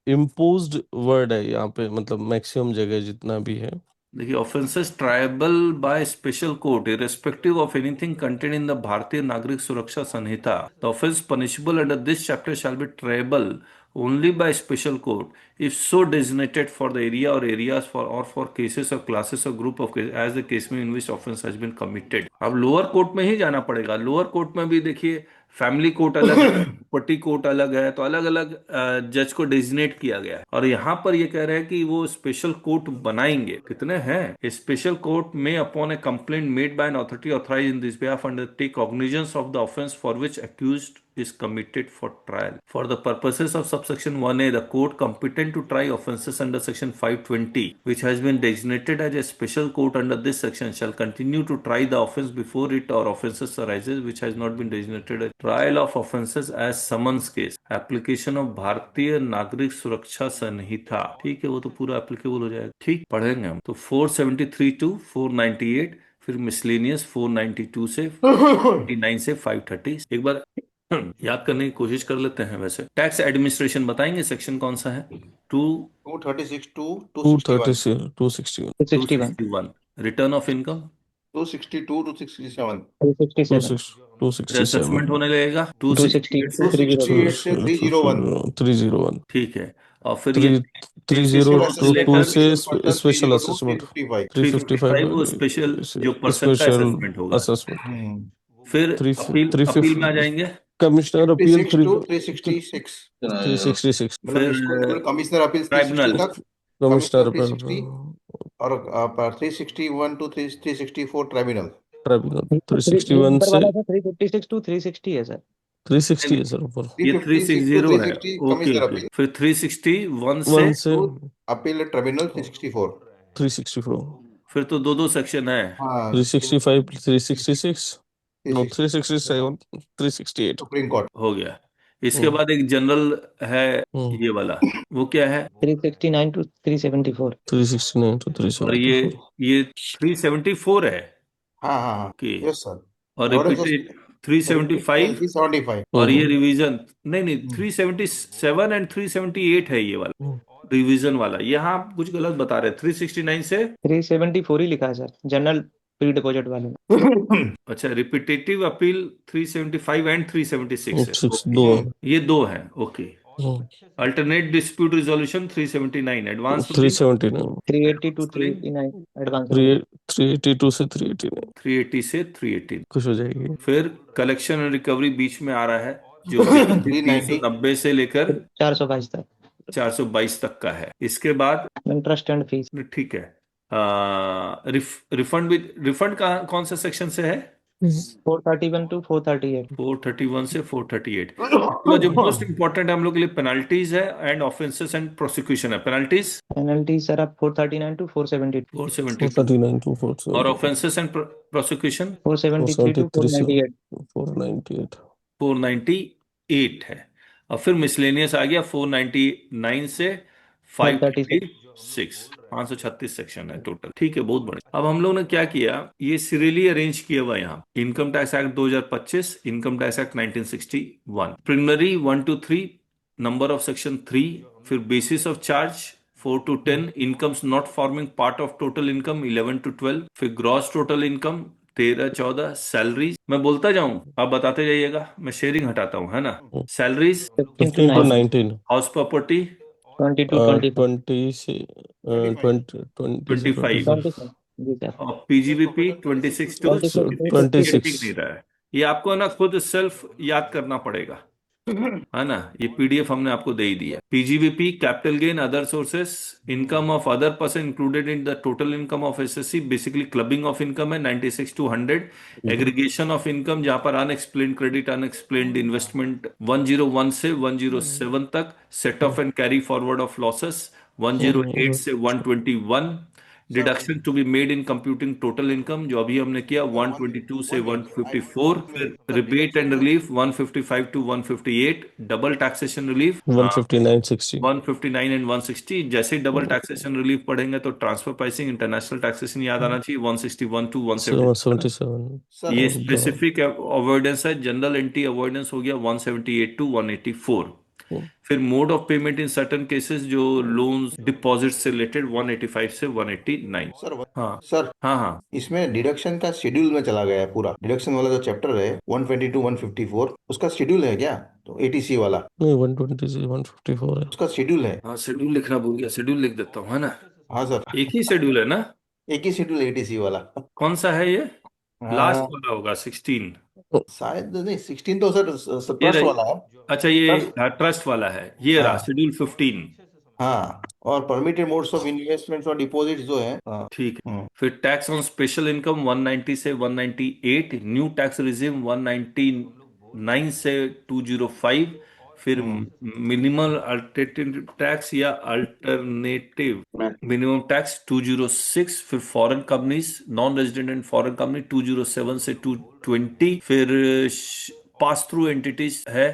E: इम्पोज्ड वर्ड है यहाँ पे, मतलब मैक्सिमम जगह जितना भी है।
A: देखिए, offences tribal by special court irrespective of anything contained in the भारतीय नागरिक सुरक्षा संहिता. The offense punishable under this chapter shall be triable only by special court if so designated for the area or areas for cases or classes or group of cases as the case may in which offense has been committed. अब lower court में ही जाना पड़ेगा. Lower court में भी देखिए, family court अलग है, property court अलग है, तो अलग अलग जज को डेजिग्नेट किया गया है. और यहाँ पर ये कह रहे हैं कि वो स्पेशल कोर्ट बनाएंगे. कितने हैं? स्पेशल कोर्ट में upon A complaint made by an authority authorised in this behalf undertake cognizance of the offence for which accused is committed for trial. For the purposes of subsection 1A, the court competent to try offences under section 520, which has been designated as a special court under this section, shall continue to try the offence before it or offences arises which has not been designated as trial of offences as summons case. Application of भारतीय नागरिक सुरक्षा संहिता. ठीक है, वो तो पूरा applicable हो जाएगा. ठीक, पढ़ेंगे हम. तो 473 to 498, फिर मिसलेनियस 492 से 49 से 530. एक बार याद करने की कोशिश कर लेते हैं. वैसे टैक्स एडमिनिस्ट्रेशन बताएंगे सेक्शन कौन सा है?
D: 236 to 261.
E: 261
A: 261. Return of income
D: 262 to 67.
B: 267,
A: assessment होने लगेगा
B: 268 से
D: 268 से 301.
E: 301
A: ठीक है. और फिर ये
E: 3022 से
D: Special
E: स्पेशल
D: 302,
E: असेसमेंट
D: 355.
A: 355 वो स्पेशल जो पर्सन का असेसमेंट होगा.
E: असेसमेंट।
A: फिर अपील में आ जाएंगे.
E: Commissioner appeal
D: 366 to 366.
E: 366
D: मतलब इसको कमिश्नर अपील
A: ट्राइब्यूनल
D: 360 तक,
E: कमिश्नर
D: कमिश्नर 360 और 361 to 364 ट्राइब्यूनल.
E: 361
B: ऊपर
E: से
B: वाला था 356 to 360 है सर.
E: 360 है सर ऊपर।
A: ये 360 है.
D: 360
A: ओके
D: कमिश्नर
A: ओके.
D: अपील.
A: फिर 361
E: 1
A: से
E: से
D: अपील ट्राइब्यूनल 364.
E: 364
A: फिर तो दो सेक्शन है.
D: हाँ,
E: 365 366 और 367 368
D: सुप्रीम कोर्ट.
A: हो गया. इसके बाद एक जनरल है
E: हम्म
A: ये वाला, वो क्या है?
B: 369 to 374.
E: 369 to
A: और ये
E: 374
A: 374 है
D: हाँ हाँ हाँ,
A: कि,
D: यस सर।
A: और
D: एवरेज
A: रिपीटेड 375,
D: 375।
A: और ये
E: हम्म
A: रिवीजन, नहीं 377 एंड 378 है ये वाला
E: हम्म
A: रिवीजन वाला। यहाँ आप कुछ गलत बता रहे हैं। 369 से
B: 374 ही लिखा है सर, जनरल प्री डिपॉजिट वाले में।
A: अच्छा, रिपीटेटिव अपील 375 एंड 376 है,
E: 6
A: ओके।
E: दो है
A: ये दो हैं, okay.
E: Hmm
A: alternate dispute resolution 379, advance ruling
E: 379
B: 380 to
A: ruling
B: 389 advance
E: 382 से 389
A: 380 से 380।
E: खुश हो जाएगी
A: फिर कलेक्शन एंड रिकवरी बीच में आ रहा है, जो बेसिकली
D: 390।
A: 390 से लेकर
B: 422 तक
A: 422 तक का है। इसके बाद
B: इंटरेस्ट एंड फीस।
A: ठीक है, रिफंड भी, रिफंड का कौन सा सेक्शन से है?
B: 431 to 438।
A: 431 से 438। उसके बाद जो मोस्ट इंपॉर्टेंट हम लोग के लिए पेनल्टीज है एंड ऑफेंसेस एंड प्रोसिक्यूशन है। पेनल्टीज
B: पेनल्टी सर आप 439 to 472।
A: 472,
E: 439 to
A: और
E: 470
A: ऑफेंसेस एंड प्रोसिक्यूशन
B: 473 to
E: 473 से
B: 498।
E: 498
A: 498 है। और फिर मिसलेनियस आ गया 499 से
B: 536।
A: 536, 536 सेक्शन है टोटल। ठीक है, बहुत बढ़िया। अब हम लोग ने क्या किया, ये सीरियली अरेंज किया हुआ यहाँ, income tax act 2025, income tax act 1961, preliminary 1 to 3, number of section 3, फिर basis of charge 4 to 10, incomes not forming part of total income 11 to 12, फिर ग्रॉस टोटल इनकम 13-14, सैलरीज, मैं बोलता जाऊं आप बताते जाइएगा, मैं शेयरिंग हटाता हूं, है ना। Salaries,
B: 15 to
E: 15 to
B: 19।
E: 19
A: house property
B: 20 to 25।
E: 20 से 20 से
A: 25,
E: 25
B: 25 जी सर।
A: और पीजीबीपी 26 टू
B: 26 to
A: ये
E: 26
A: दिख नहीं रहा है, ये आपको ना खुद सेल्फ याद करना पड़ेगा, है ना। ये पीडीएफ हमने आपको दे ही दिया। PGBP, capital gain, other sources, income of other person included in the total income of SSC, basically clubbing of income है 96 to 100, एग्रीगेशन ऑफ इनकम जहां पर अनएक्सप्लेन्ड क्रेडिट, अनएक्सप्लेन्ड इन्वेस्टमेंट 101 से 107 तक, set off and carry forward of losses 108 से 121, deduction to be made in computing total income जो अभी हमने किया 122 से 154, फिर rebate and relief 155 to 158, double taxation relief
E: 159 60
A: 159 and 160। जैसे डबल टैक्सेशन रिलीफ पढ़ेंगे तो ट्रांसफर प्राइसिंग, इंटरनेशनल टैक्सेशन याद आना चाहिए 161 to 177।
E: 77
D: सर
A: ये स्पेसिफिक अवॉइडेंस है, जनरल एंटी अवॉइडेंस हो गया 178 to 184। फिर mode of payment in certain cases जो लोन्स डिपॉजिट से रिलेटेड 185 से 189।
D: सर
A: हाँ
D: सर
A: हाँ हाँ,
D: इसमें डिडक्शन का शेड्यूल में चला गया है पूरा। डिडक्शन वाला जो चैप्टर है 122 154 उसका शेड्यूल है क्या? तो एटीसी वाला
E: नहीं 120 से 154 है
D: उसका शेड्यूल है।
A: हाँ शेड्यूल लिखना भूल गया, शेड्यूल लिख देता हूँ, है ना।
D: हाँ सर,
A: एक ही शेड्यूल है ना?
D: एक ही शेड्यूल एटीसी वाला।
A: कौन सा है ये? लास्ट
D: हाँ
A: वाला होगा 16।
D: शायद नहीं, 16 तो सर
A: ये
D: ट्रस्ट वाला है।
A: अच्छा, ये
D: ट्रस्ट,
A: ट्रस्ट वाला है, ये रहा
D: हाँ
A: शेड्यूल 15।
D: हाँ। और परमिटेड मोड्स ऑफ इन्वेस्टमेंट्स और डिपॉजिट्स जो है, हाँ।
A: ठीक है, फिर टैक्स ऑन स्पेशल इनकम 190 से 198, न्यू टैक्स रिजिम 199 से 205, फिर मिनिमल अल्टरनेटिव टैक्स या अल्टरनेटिव मिनिमम टैक्स 206, फिर foreign companies, non resident and foreign company 207 से 220, फिर पास थ्रू एंटिटीज है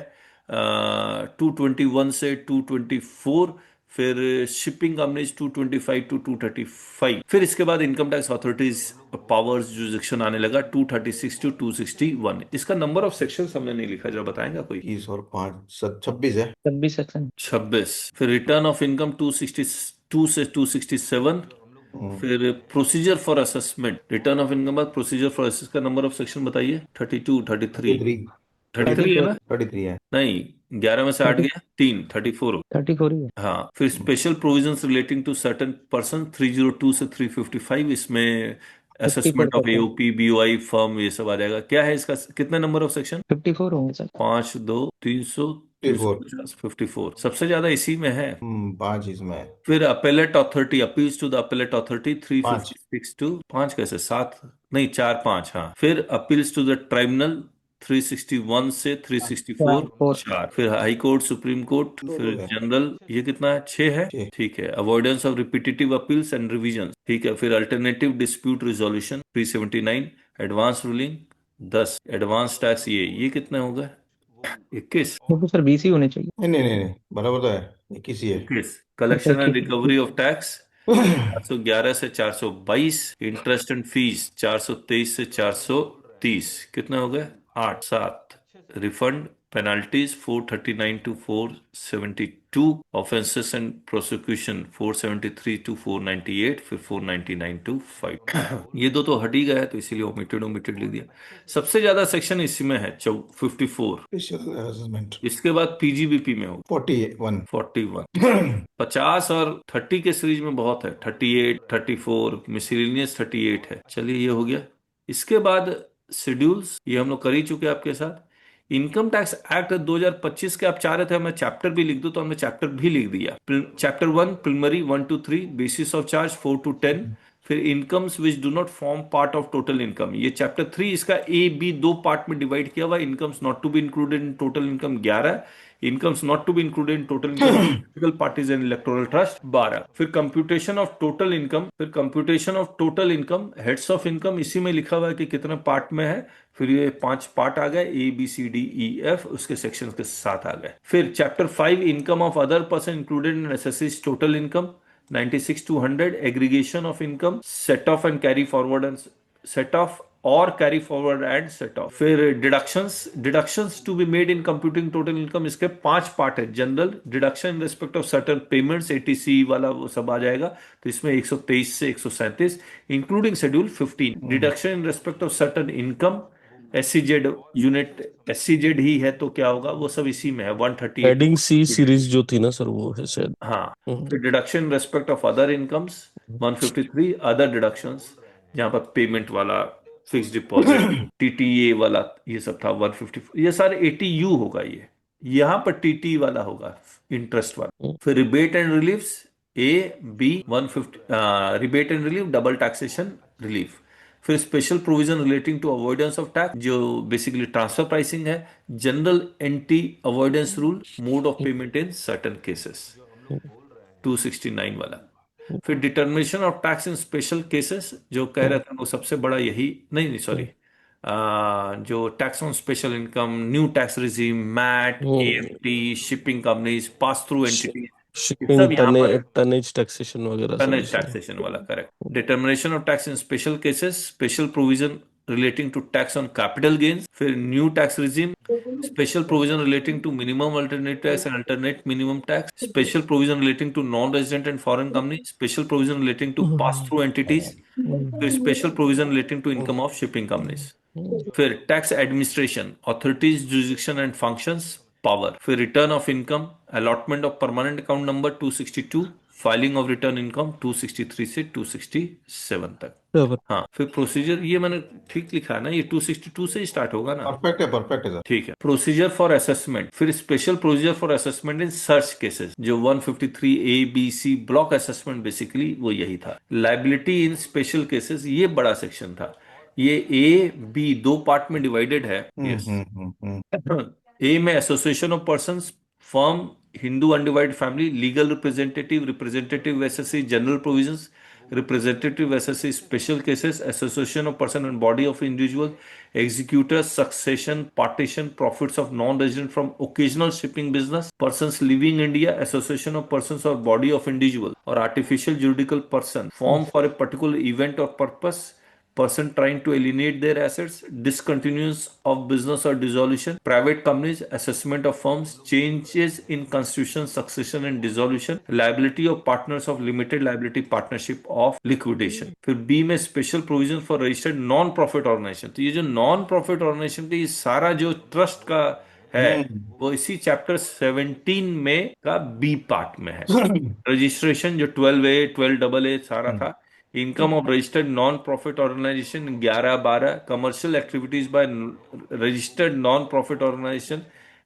A: 221 से 224, फिर शिपिंग कंपनीज 225 टू 235, फिर इसके बाद income tax authorities powers jurisdiction आने लगा 236 टू 261। इसका नंबर ऑफ सेक्शंस हमने नहीं लिखा, जरा बताएंगे कोई?
D: 20 और 5 26 है।
B: 26 सेक्शन।
A: 26। फिर रिटर्न ऑफ इनकम 262 से 267, फिर procedure for assessment, return of income बाद प्रोसीजर फॉर असेस का नंबर ऑफ सेक्शन बताइए। 32, 33, 33 है ना?
D: 33 है।
A: नहीं, 11 में से 8 गया 3, 34 हो।
B: 34 ही है।
A: हाँ, फिर special provisions relating to certain person 302 से 355, इसमें assessment of
B: 54
A: AOP, BOI firm, ये सब आ जाएगा। क्या है इसका, कितने नंबर ऑफ सेक्शन?
B: 54 होंगे सर।
A: 5, 2, 300, 350, 54, सबसे ज्यादा इसी में है।
D: 5 इसमें है।
A: फिर appellate authority, appeals to the appellate authority
D: 5
A: 356 to 5 कैसे 7, नहीं 4, 5, हाँ। फिर अपील्स टू द ट्राइब्यूनल 361 से 364,
B: 4।
A: 4। फिर हाई कोर्ट, सुप्रीम कोर्ट, फिर जनरल, ये कितना है? 6 है। ठीक है, avoidance of repetitive appeals and revision, ठीक है। फिर alternative dispute resolution 379, advance ruling 10, advance tax ये कितना होगा? 21।
B: वो तो सर 20 ही होने चाहिए।
D: नहीं नहीं नहीं नहीं, बराबर तो है, 21 ही है।
A: 21
B: अच्छा
A: collection and
B: 21।
A: Recovery of tax 411 से 422, इंटरेस्ट एंड फीस 423 से 430, कितने हो गए? 8 7। Refund penalties 439 to 472, offences and prosecution 473 to 498, फिर 499 टू 5। ये दो तो हट ही गया है, तो इसीलिए ओमिटेड ओमिटेड लिख दिया। सबसे ज्यादा सेक्शन इसमें है 54।
D: स्पेशल असेसमेंट
A: इसके बाद पीजीबीपी में हो
D: 41।
A: 41। 50 और 30 के सीरीज में बहुत है, 38 34, मिसलेनियस 38 है। चलिए ये हो गया। इसके बाद शेड्यूल्स ये हम लोग कर ही चुके हैं आपके साथ। इनकम टैक्स एक्ट 2025 के आप चाह रहे थे मैं चैप्टर भी लिख दूं, तो हमने चैप्टर भी लिख दिया। Chapter 1 preliminary 1 to 3, basis of charge 4 to 10, फिर incomes which do not form part of total income, ये चैप्टर 3, इसका ए बी दो पार्ट में डिवाइड किया हुआ। Incomes not to be included in total income 11, incomes not to be included in total income political parties and electoral trust 12, फिर computation of total income, फिर computation of total income, heads of income इसी में लिखा हुआ है कि कितने part में है। फिर ये 5 पार्ट आ गए, A B C D E F, उसके सेक्शंस के साथ आ गए। फिर chapter 5 income of other person included in assessee's total income 96 to 100, aggregation of income, set off and carry forward and set off और carry forward and set off. फिर deductions to be made in computing total income, इसके 5 part है। General deduction in respect of certain payments, etc वाला वो सब आ जाएगा, तो इसमें 123 से 137, including schedule 15। Deduction in respect of certain income, SEZ unit, SEZ ही है तो क्या होगा, वो सब इसी में है 138।
E: हेडिंग सी सीरीज जो थी ना सर, वो है शायद।
A: हाँ। फिर deduction in respect of other incomes 153, other deductions, जहां पर पेमेंट वाला, फिक्स डिपॉजिट, टीटीए वाला, ये सब था 150। ये सारे एटीयू होगा, ये यहां पर टीटी वाला होगा, इंटरेस्ट वाला। फिर rebate and reliefs A B 150, rebate and relief, double taxation relief. फिर special provision relating to avoidance of tax, जो बेसिकली ट्रांसफर प्राइसिंग है। General anti avoidance rule, mode of payment in certain cases 269 वाला। फिर determination of tax in special cases, जो कह रहे थे वो सबसे बड़ा यही, नहीं नहीं सॉरी, जो tax on special income, new tax regime, MAT, AFT, shipping companies, pass through entity, ये
E: शिपिंग
A: सब यहाँ पर है।
E: टनेज टैक्सेशन वगैरह सब
A: टनेज
E: इसमें।
A: टैक्सेशन वाला, correct. Determination of tax in special cases, special provision relating to tax on capital gains, फिर new tax regime, special provision relating to minimum alternate tax and alternate minimum tax, special provision relating to non resident and foreign company, special provision relating to pass through entities, फिर special provision relating to income of shipping companies. फिर tax administration, authorities, jurisdiction and functions, power. फिर return of income, allotment of permanent account number 262, filing of return income 263 से 267 तक।
E: बराबर।
A: हाँ, फिर procedure, ये मैंने ठीक लिखा है ना, ये 262 से ही स्टार्ट होगा ना?
D: परफेक्ट है सर।
A: ठीक है। प्रोसीजर फॉर असेसमेंट, फिर special procedure for assessment in search cases, जो 153 A B C block assessment, basically वो यही था। लाइबिलिटी इन स्पेशल केसेस, ये बड़ा सेक्शन था। ये ए बी दो पार्ट में डिवाइडेड है। यस। ए में association of persons, firm, Hindu undivided family, legal representative, representative SSC, general provisions, representative SSC special cases, association of person and body of individual, executors, succession, partition, profits of non-resident from occasional shipping business, persons leaving India, association of persons or body of individual or artificial juridical person formed for a particular event or purpose, person trying to alienate their assets, discontinuance of business or dissolution, private companies, assessment of firms, changes in constitution, succession and dissolution, liability of partners of limited liability partnership of liquidation। फिर B में special provision for registered non profit organisation, तो ये जो non profit organisation का ये सारा जो trust का है, वो इसी चैप्टर 17 में का बी पार्ट में है। रजिस्ट्रेशन जो 12A 12AA सारा था। Income of registered non profit organisation 11-12, commercial activities by registered non profit organisation,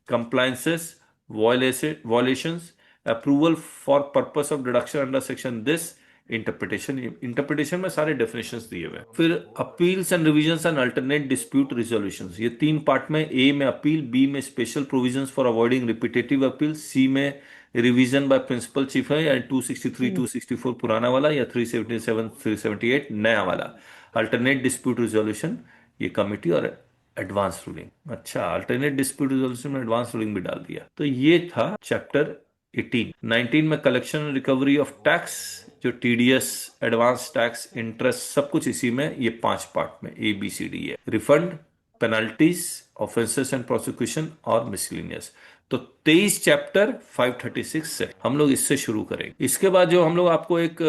A: compliances, violations, approval for purpose of deduction under section this, interpretation में सारे डेफिनेशंस दिए हुए हैं। फिर appeals and revisions and alternate dispute resolutions, ये 3 part में, A में appeal, B में special provisions for avoiding repetitive appeal, C में रिवीजन बाय प्रिंसिपल चीफ है, या 263 264 पुराना वाला, या 377 378 नया वाला। अल्टरनेट डिस्प्यूट रिजोल्यूशन, ये कमिटी और एडवांस रूलिंग। अच्छा, अल्टरनेट डिस्प्यूट रिजोल्यूशन में एडवांस रूलिंग भी डाल दिया। तो ये था चैप्टर 18। 19 में collection and recovery of tax, जो टीडीएस, एडवांस टैक्स, इंटरेस्ट, सब कुछ इसी में, ये 5 पार्ट में ABCD है। Refund, penalties, offences and prosecution और मिसलिनियस। तो 23 चैप्टर 536 से हम लोग इससे शुरू करेंगे। इसके बाद जो हम लोग आपको एक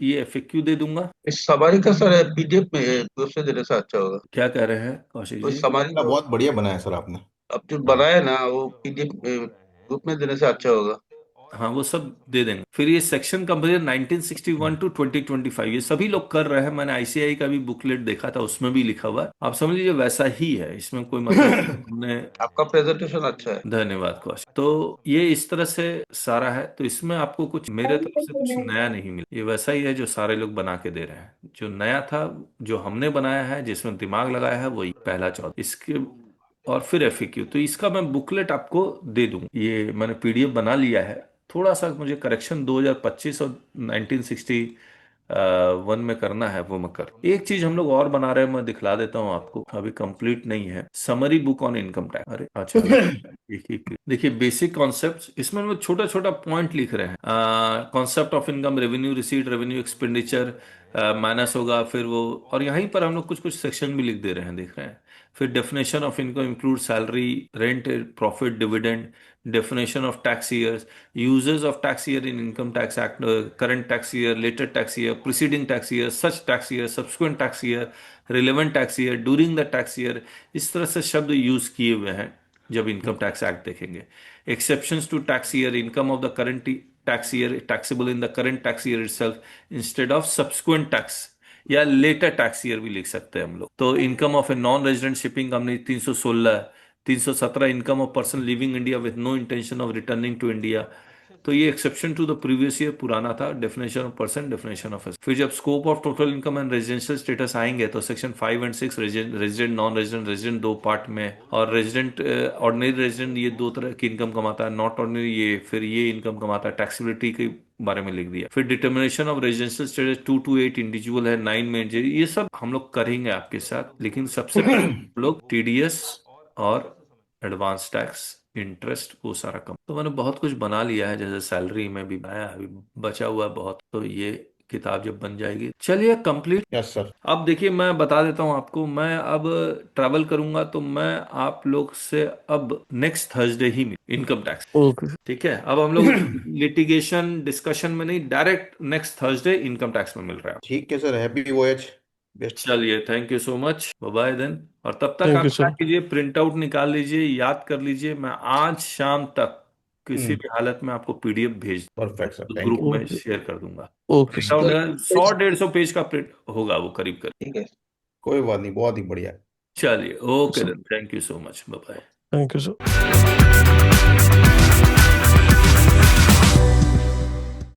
A: ये FAQ दे दूंगा।
C: इस समारी का सर PDF में दूसरे देने से अच्छा होगा।
A: क्या कह रहे हैं कौशिक
C: तो
A: जी?
C: इस समारी
D: ना,
C: को
D: बहुत बढ़िया बनाया सर आपने।
C: अब जो बनाया ना वो PDF ग्रुप में देने से अच्छा होगा।
A: हाँ, वो सब दे देंगे। फिर ये सेक्शन कंपेरिजन 1961 टू 2025, ये सभी लोग कर रहे हैं। मैंने ICAI का भी बुकलेट देखा था, उसमें भी लिखा हुआ है। आप समझ लीजिए वैसा ही है, इसमें कोई मतलब हमने।
C: आपका प्रेजेंटेशन अच्छा है।
A: धन्यवाद कौशिक। तो ये इस तरह से सारा है। तो इसमें आपको कुछ मेरे तरफ से कुछ नया नहीं मिला, ये वैसा ही है जो सारे लोग बना के दे रहे हैं। जो नया था, जो हमने बनाया है, जिसमें दिमाग लगाया है, वही पहला चौथा। इसके और फिर FAQ, तो इसका मैं बुकलेट आपको दे दूं। ये मैंने PDF बना लिया है। थोड़ा सा मुझे करेक्शन 2025 और 1961 में करना है, वो मैं कर। एक चीज हम लोग और बना रहे हैं, मैं दिखला देता हूँ आपको, अभी कंप्लीट नहीं है। Summary book on income tax. अरे अच्छा, एक देखिए, बेसिक कॉन्सेप्ट्स, इसमें हम छोटा छोटा पॉइंट लिख रहे हैं। Concept of income, revenue receipt, revenue expenditure minus होगा, फिर वो, और यहीं पर हम लोग कुछ कुछ सेक्शन भी लिख दे रहे हैं, देख रहे हैं। फिर definition of income include salary, rent, profit, dividend, definition of tax years, uses of tax year in income tax act, current tax year, later tax year, preceding tax year, such tax year, subsequent tax year, relevant tax year, during the tax year. इस तरह से शब्द use किए हुए हैं जब income tax act देखेंगे। Exceptions to tax year, income of the current tax year taxable in the current tax year itself instead of subsequent tax, या लेटर टैक्स ईयर भी लिख सकते हैं हम लोग। तो income of a non resident shipping company 316, 317 income of person living India with no intention of returning to India. तो ये exception to the previous year पुराना था। Definition of person, definition of, फिर जब scope of total income and residential status आएंगे तो section 5 and 6, resident, non resident, resident 2 part में, और रेजिडेंट, ऑर्डिनरी रेजिडेंट, ये 2 तरह की इनकम कमाता है, नॉट ऑर्डिनरी ये, फिर ये इनकम कमाता है, टैक्सेबिलिटी के बारे में लिख दिया। फिर determination of residential status 2 to 8 individual है, 9 में ये सब हम लोग करेंगे आपके साथ। लेकिन सबसे पहले हम लोग TDS और एडवांस टैक्स, इंटरेस्ट, वो सारा कम। तो मैंने बहुत कुछ बना लिया है, जैसे सैलरी में भी बनाया, अभी बचा हुआ है बहुत। तो ये किताब जब बन जाएगी, चलिए कंप्लीट।
D: Yes sir.
A: अब देखिए, मैं बता देता हूँ आपको, मैं अब ट्रैवल करूंगा तो मैं आप लोग से अब नेक्स्ट थर्सडे ही मिल, इनकम टैक्स।
E: ओके।
A: ठीक है, अब हम लोग लिटिगेशन डिस्कशन में नहीं, direct next Thursday income tax में मिल रहा है।
D: ठीक है सर, हैप्पी वॉयज, बेस्ट।
A: चलिए, thank you so much, bye then. और तब तक
E: थैंक
A: आप
E: यू
A: क्या
E: सर।
A: कीजिए, प्रिंट आउट निकाल लीजिए, याद कर लीजिए। मैं आज शाम तक किसी भी हालत में आपको PDF भेज
D: perfect sir, thank
A: group
D: you.
A: में
E: ओके।
A: शेयर कर दूंगा।
E: Okay
A: print
E: sir.
A: Out 100-150 page का प्रिंट होगा वो, करीब करीब।
C: ठीक है।
D: कोई बात नहीं, बहुत ही बढ़िया।
A: चलिए, okay
E: sir,
A: then, thank you so much, bye.
E: Thank you sir.